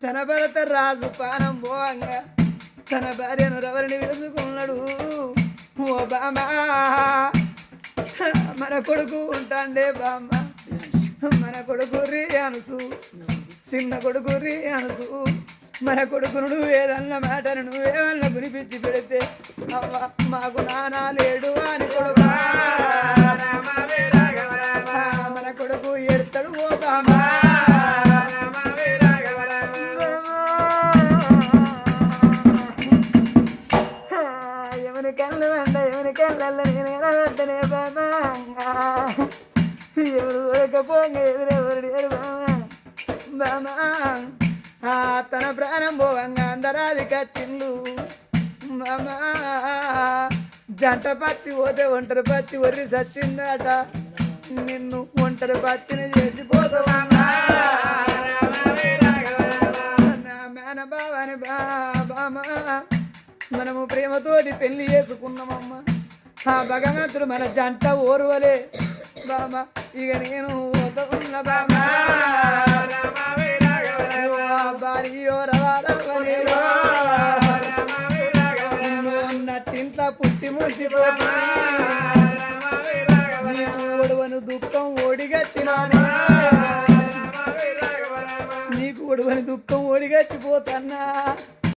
తన భరత రాజు పానం పోంగా తన భార్యను ఎవరిని వెలుసుకున్నాడు. ఓ బామా మన కొడుకు ఉంటాండే బామ్మ, మన కొడుకు రీ అనుసు, చిన్న కొడుకు రీ అనుసు, మన కొడుకును ఏదన్న మాటను నువ్వేమన్నా గురిపించి పెడితే అవ్వ మాకు నానా లేడు అని కొడుకు మన కొడుకు ఎడతాడు. ఓ బామా ఎవరి కళ్ళు అంట ఎవరి కళ్ళల్లో నేను ఎడబెట్టనే బామా, ఎవరు దొరకపోగా ఎదురెవరు బామా. తన ప్రాణం పోవంగా అందరాది కచ్చిండు మామా. జంట పచ్చి పోతే ఒంటరి పచ్చి ఒర్రి చచ్చిందట, నిన్ను ఒంటరి పచ్చిని చేసిపోతావా నా మేన బావని బామా. మనము ప్రేమతోటి పెళ్లి చేసుకున్నామమ్మ, ఆ భగవంతుడు మన జంట ఓర్వలే బామా. ఇక నేను ఉన్న బామా భార్యో రవారవనిట్టింట్లో పుట్టి ముసిపోతా ఒడవను దుఃఖం ఓడిగట్టినాను, నీకు ఒడవని దుఃఖం ఓడిగట్టిపోతన్నా.